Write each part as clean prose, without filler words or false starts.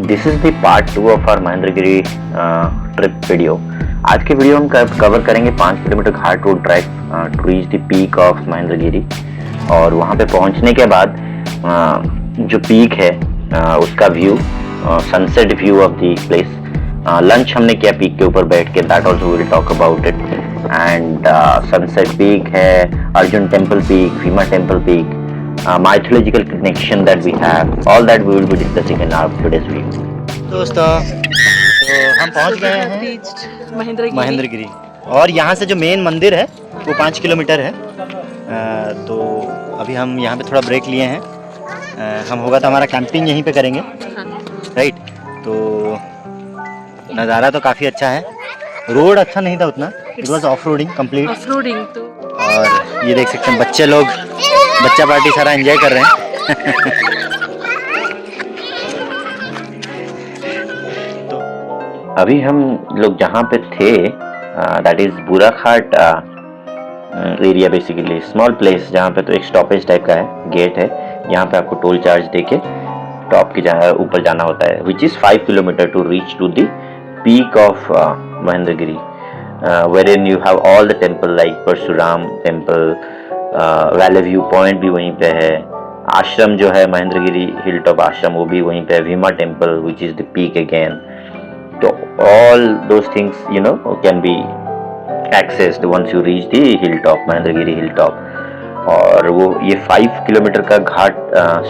This is the part 2 of our Mahendragiri trip video. आज के video हम कवर करेंगे 5 kilometre ghat road track to reach the peak of Mahendragiri. और वहाँ पे पहुँचने के बाद जो पीक है उसका view, sunset view of the place. Lunch हमने किया पीक के ऊपर बैठ के, that also will talk about it. And sunset peak है, Arjun temple peak, Bhima temple peak, mythological connection that we have, all that we will be discussing in our today's video. दोस्तों, तो हम पहुंच गए हैं महेंद्रगिरी और यहाँ से जो मेन मंदिर है वो 5 किलोमीटर है। तो अभी हम यहाँ पे थोड़ा ब्रेक लिए हैं। हम होगा तो हमारा कैंपिंग यहीं पे करेंगे, राइट। तो नज़ारा तो काफ़ी अच्छा है। रोड अच्छा नहीं था उतना, it was off roading complete. और ये देख सकते हैं बच्चे लोग, बच्चा पार्टी सारा एंजॉय कर रहे हैं। तो अभी हम लोग जहाँ पे थे, that is Burakhat area, basically small place जहाँ पे तो एक स्टॉपेज टाइप का है, गेट है। यहाँ पे आपको टोल चार्ज देके टॉप की ऊपर जाना होता है, which is 5 kilometre to reach to the peak of Mahendragiri, wherein you have all the temple like Parshuram temple, valley view point भी वहीं पे है, आश्रम जो है महेंद्रगिरी हिल टॉप आश्रम वो भी वहीं पे है, Bhima temple which is the peak again. तो all those things you know can be accessed once you reach the hill top, Mahendragiri hill top. और वो ये 5 किलोमीटर का घाट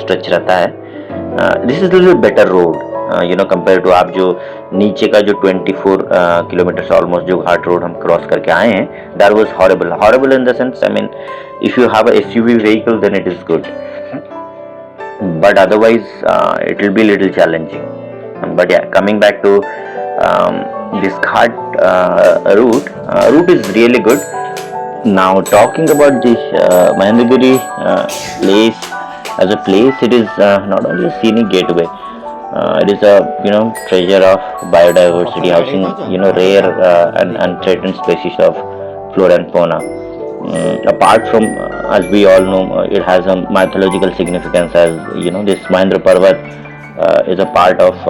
स्ट्रेच रहता है। This is little better road you know compare to आप जो नीचे का जो 24 किलोमीटर ऑलमोस्ट जो घाट रोड हम क्रॉस करके आए हैं, that was horrible in the sense, I mean if you have a SUV vehicle then it is good, but otherwise it will be little challenging. But yeah, coming back to this ghat route is really good. Now talking about this Mahendragiri place as a place, it is not only a scenic gateway, it is a treasure of biodiversity, housing rare and threatened species of flora and fauna. Apart from, as we all know, it has a mythological significance, as this Mahendra Parvat is a part of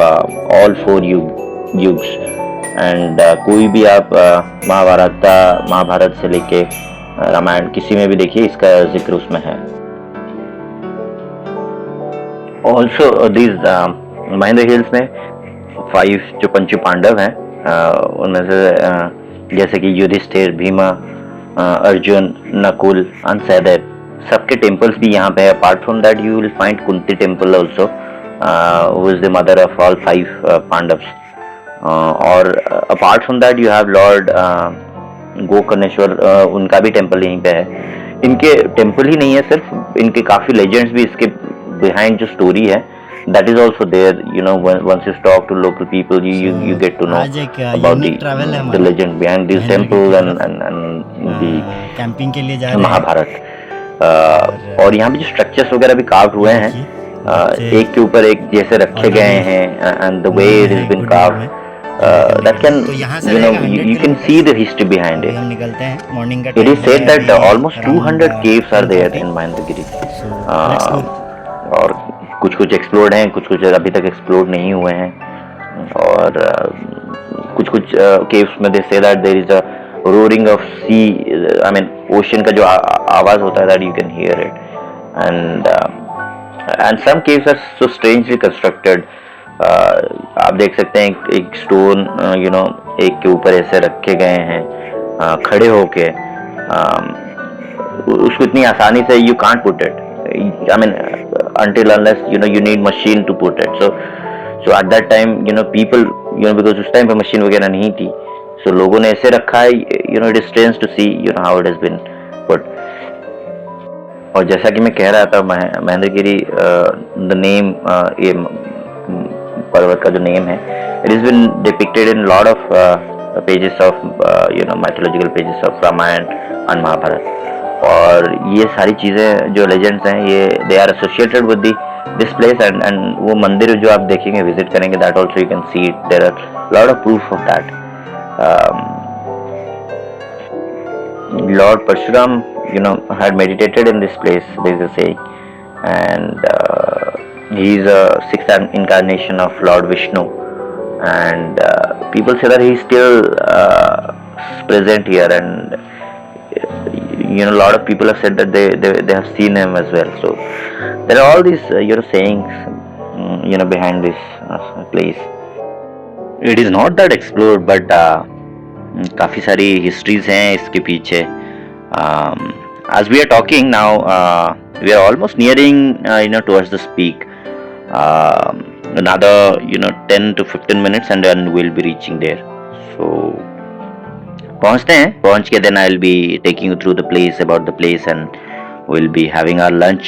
all 4 yugas. and कोई भी आप महाभारत से लेके रामायण किसी में भी देखिए, इसका जिक्र उसमें है। ऑल्सो दिस महेंद्र हिल्स में 5 जो पंचु पांडव हैं, उनमें से जैसे कि युधिष्ठिर, भीमा, अर्जुन, नकुल एंड सहदेव, सबके टेम्पल्स भी यहाँ पे है। Apart from that you will find Kunti temple also, who is the mother of all 5 Pandavs. और apart from that you have lord Gokarneshwar, उनका भी टेम्पल यहीं पे है। इनके टेम्पल ही नहीं है सिर्फ, इनके काफ़ी लेजेंड्स भी इसके बिहाइंड जो स्टोरी है, that is also there, once you talk to local people, you get to know about the legend behind this temple and the camping के लिए जा रहे हैं महाभारत। और यहाँ पे जो स्ट्रक्चर्स वगैरह भी कार्व हुए हैं, एक के ऊपर एक जैसे रखे गए हैं, and the way it has been carved, that can you can see the history behind it. हम निकलते हैं मॉर्निंग का। It is said that almost 200 caves are there in Mahendragiri, और कुछ एक्सप्लोर्ड हैं, कुछ अभी तक एक्सप्लोर्ड नहीं हुए हैं। और कुछ केव्स में they say that there is a roaring of sea, I mean ocean का जो आवाज होता है, that you can hear it. And some caves are so strangely constructed. आप देख सकते हैं एक स्टोन एक के ऊपर ऐसे रखे गए हैं, खड़े होके, उसको इतनी आसानी से you can't put it, I mean until unless you need machine to put it. So at that time people because उस टाइम पे मशीन वगैरह नहीं थी, so लोगों ने ऐसे रखा है, it is strange to see how it has been put. और जैसा कि मैं कह रहा था, महेंद्रगिरी the name, ये पर्वत का जो नेम है, it has been depicted in lot of pages of mythological pages of Ramayan and Mahabharat. और ये सारी चीज़ें जो लेजेंड्स हैं, ये they are associated with this place. And वो मंदिर जो आप देखेंगे, विजिट करेंगे, that also you can see it, there are lot of proof of that. Lord Parshuram had meditated in this place, there is a saying, and He is a sixth incarnation of Lord Vishnu, and people say that he is still present here, and a lot of people have said that they have seen him as well. So there are all these sayings behind this place. It is not that explored, but काफ़ी सारी histories हैं इसके पीछे. As we are talking now, we are almost nearing towards the peak. Another 10 to 15 minutes and then we'll be reaching there. So पहुंचते हैं. पहुंच के then I'll be taking you through the place, about the place, and we'll be having our lunch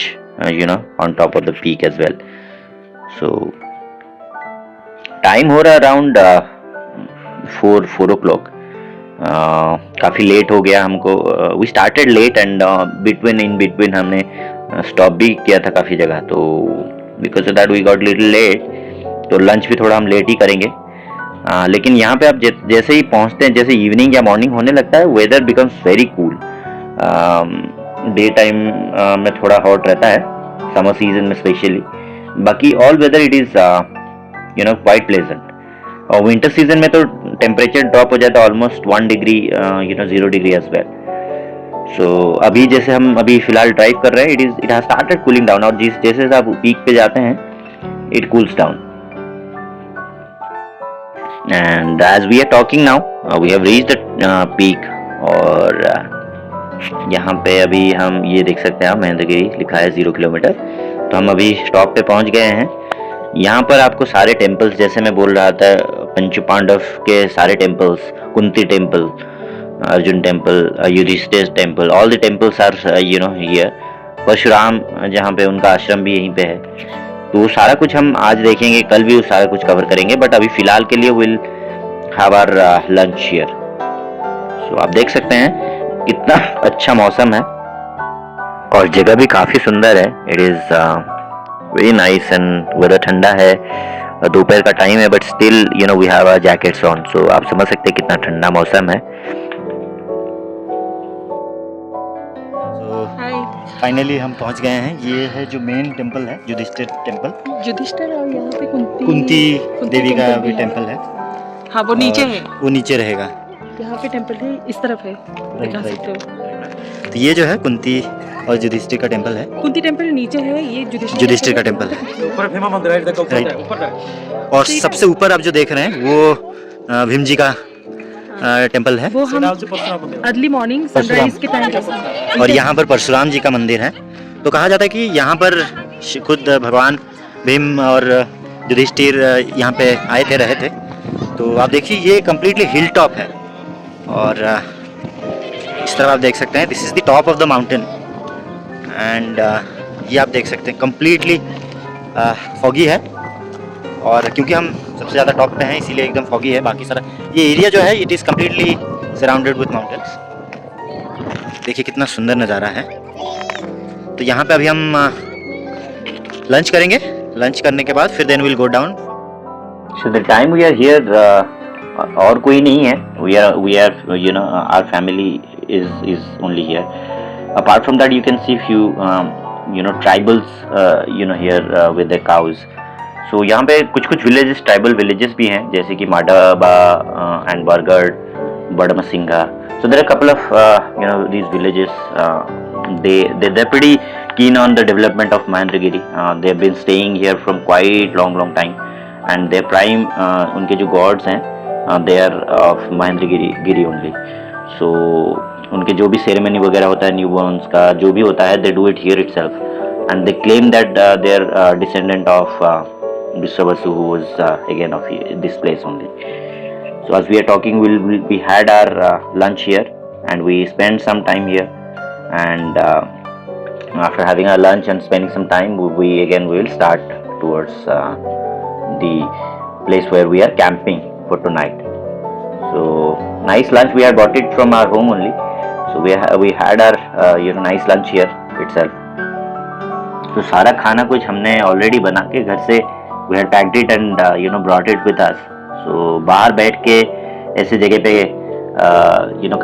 on top of the peak as well. So time हो रहा है around 4 o'clock. काफ़ी late हो गया हमको. We started late and in between हमने stop भी किया था काफ़ी जगह, तो because of that we got little late. तो लंच भी थोड़ा हम लेट ही करेंगे. लेकिन यहाँ पे आप जैसे ही पहुँचते हैं, जैसे इवनिंग या मॉर्निंग होने लगता है, weather becomes very cool. Day time में थोड़ा हॉट रहता है, समर सीजन में स्पेशली. बाकी all weather it is quite pleasant. और विंटर सीजन में तो टेम्परेचर ड्रॉप हो जाता है almost 1 degree 0 degree as well. So अभी जैसे हम अभी फिलहाल ड्राइव कर रहे हैं, it has started cooling down. और जैसे आप पीक पे जाते हैं, it cools down. And as we are talking now, we have reached the peak. और यहाँ पे अभी हम ये देख सकते हैं, महेंद्रगिरी लिखा है 0 किलोमीटर. तो हम अभी स्टॉप पे पहुँच गए हैं. यहाँ पर आपको सारे टेम्पल्स, जैसे मैं बोल रहा था, पंच पांडव के सारे temples, Kunti temple, Arjun temple, Yudhishthir temple, all the temples are here. Parshuram जहाँ पे उनका आश्रम भी यहीं पे है. तो सारा कुछ हम आज देखेंगे, कल भी सारा कुछ कवर करेंगे, बट अभी फिलहाल के लिए will have our lunch here. So आप देख सकते हैं कितना अच्छा मौसम है और जगह भी काफ़ी सुंदर है. It is very nice and weather ठंडा है. दोपहर का टाइम है, but still we have our jackets on. So आप समझ सकते हैं कितना ठंडा मौसम है. फाइनली हम पहुंच गए हैं. ये है जो मेन टेंपल है, युधिष्ठिर टेंपल. युधिष्ठिर, और यहाँ पे कुंती देवी का भी टेंपल है. हाँ, वो नीचे है. वो नीचे रहेगा. यहाँ पे टेंपल है, इस तरफ है, दिखा सकते हो. तो ये जो है कुंती और युधिष्ठिर का टेंपल है. कुंती टेंपल नीचे है, ये युधिष्ठिर का टेंपल है. और सबसे ऊपर आप जो देख रहे हैं वो भीम जी का टेंपल है. वो हम अर्ली मॉर्निंग सनराइज के टाइम. और यहाँ पर परशुराम जी का मंदिर है. तो कहा जाता है कि यहाँ पर खुद भगवान भीम और युधिष्ठिर यहाँ पे आए थे, रहे थे. तो आप देखिए ये कम्प्लीटली हिल टॉप है. और इस तरह आप देख सकते हैं, this is the top of the mountain. And ये आप देख सकते हैं कम्प्लीटली फॉगी है. और क्योंकि हम सबसे ज़्यादा टॉप पे हैं, इसीलिए एकदम फॉगी है. बाकी सारा ये एरिया जो है, it is completely surrounded with mountains. देखिए कितना सुंदर नज़ारा है. तो यहाँ पे अभी हम लंच करेंगे. लंच करने के बाद फिर then will go down. So the time we are here, और कोई नहीं है. We are our family is only here. Apart from that you can see few tribals here with the cows. So यहाँ पे कुछ विलेजेस, ट्राइबल विलेजेस भी हैं, जैसे कि Madaba and Bargarh, Badamsinga. So there are couple of these villages. They're pretty keen on the development of Mahendragiri. They have been staying here from quite long time, and their prime उनके जो gods हैं, they are of Mahendragiri only. So उनके जो भी ceremony वगैरह होता है, newborn's का जो भी होता है, they do it here itself, and they claim that they are descendant of Vishravasu, who was again of this place only. So as we are talking, we had our lunch here, and we spent some time here. And after having our lunch and spending some time, we will start towards the place where we are camping for tonight. So nice lunch, we had brought it from our home only. So we had our nice lunch here itself. So सारा खाना कुछ हमने already बना के घर से we had packed it and brought it with us. So बाहर बैठ के ऐसे जगह पे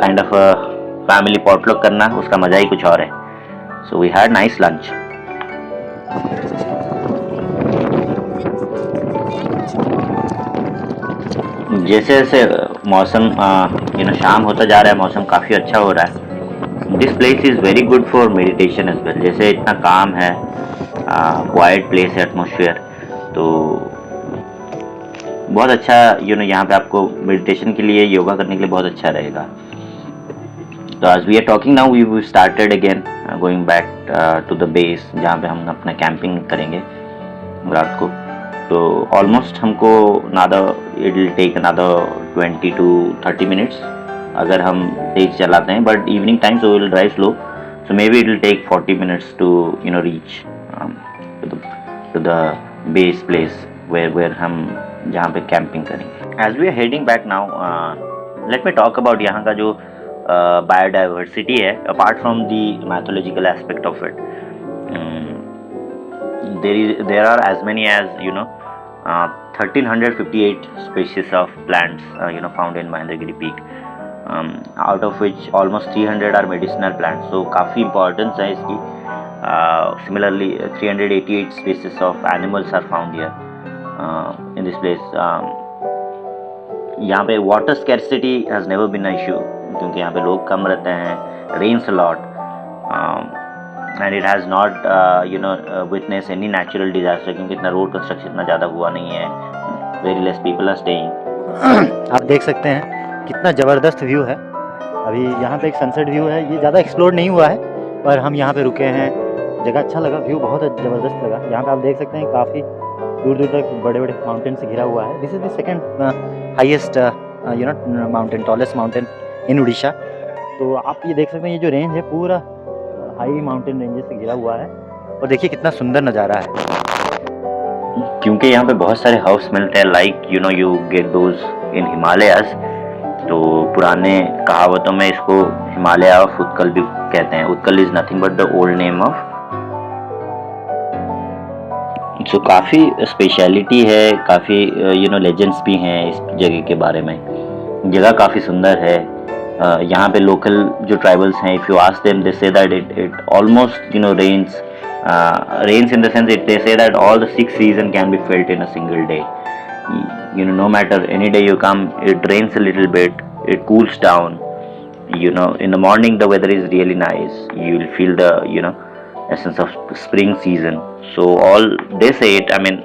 kind of a family potluck करना, उसका मजा ही कुछ और है. So we had nice lunch. जैसे जैसे मौसम शाम होता जा रहा है, मौसम काफ़ी अच्छा हो रहा है. This place is very good for meditation as well. जैसे इतना काम है, क्वाइट प्लेस है, एटमोसफियर, तो बहुत अच्छा यहाँ पे आपको मेडिटेशन के लिए, योगा करने के लिए बहुत अच्छा रहेगा. तो as we are talking now, we started again going back to the base जहाँ पे हम अपना कैंपिंग करेंगे रात को. तो ऑलमोस्ट हमको it will take another 20 to 30 minutes अगर हम तेज चलाते हैं, but evening time so will drive slow, so maybe it will take 40 minutes to reach to the base place where हम जहाँ पे कैंपिंग करेंगे. As we are heading back now, let me talk about यहाँ का जो biodiversity है. Apart from the mythological aspect of it, there are as many as 1358 species of plants found in Mahendragiri Peak, out of which almost 300 are medicinal plants, so काफ़ी importance है इसकी. Similarly 388 species of animals are found here in this place. यहाँ पे water scarcity has never been an issue क्योंकि यहाँ पे लोग कम रहते हैं, rains a lot, and it has not witnessed any natural disaster क्योंकि इतना रोड कंस्ट्रक्शन इतना ज़्यादा हुआ नहीं है. very less people are staying. आप देख सकते हैं कितना ज़बरदस्त व्यू है. अभी यहाँ पे एक सनसेट व्यू है, ये ज़्यादा एक्सप्लोर नहीं हुआ है पर हम यहाँ पे रुके हैं. जगह अच्छा लगा, व्यू बहुत ज़बरदस्त लगा. यहाँ पे आप देख सकते हैं काफ़ी दूर दूर तक बड़े बड़े माउंटेन से घिरा हुआ है. This is the second highest mountain, tallest mountain in Orissa. तो आप ये देख सकते हैं, ये जो रेंज है पूरा हाई माउंटेन रेंजेस से घिरा हुआ है. और देखिए कितना सुंदर नज़ारा है. क्योंकि यहाँ पे बहुत सारे हाउस मिलते हैं, like you get those in Himalayas. तो पुराने कहावतों में इसको हिमालय ऑफ उत्कल भी कहते हैं. Utkal is nothing but the old name of. So काफ़ी स्पेशलिटी है, काफ़ी लेजेंड्स भी हैं इस जगह के बारे में. जगह काफ़ी सुंदर है. यहाँ पे लोकल जो ट्राइबल्स हैं, if you ask them, they say that it almost rains in the sense they say that all the 6 seasons can be felt in a single day. No matter any day you come, it rains a little bit, it cools down. In the morning the weather is really nice. You will feel the essence of spring season. So all they say it, I mean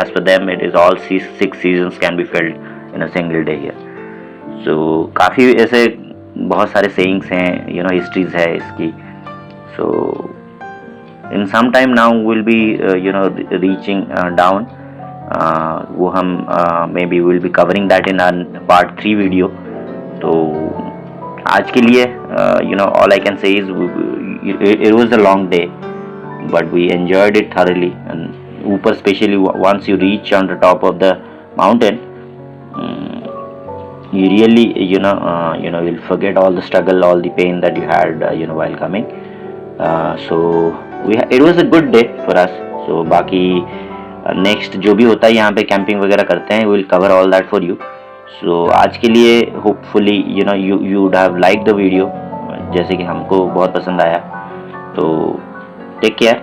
as per them it is all 6 seasons can be felt in a single day here. So काफ़ी ऐसे बहुत सारे sayings हैं, histories है इसकी. So in some time now we'll be reaching down. वो हम maybe we'll be covering that in our part 3 video. तो आज के लिए all I can say is it was a long day but we enjoyed it thoroughly. And ऊपर especially once you reach on the top of the mountain, you really you'll forget all the struggle, all the pain that you had while coming. So it was a good day for us. So बाकी next जो भी होता है यहाँ पे camping वगैरह करते हैं, we'll cover all that for you. So आज के लिए hopefully you would have liked the video जैसे कि हमको बहुत पसंद आया. तो टेक केयर.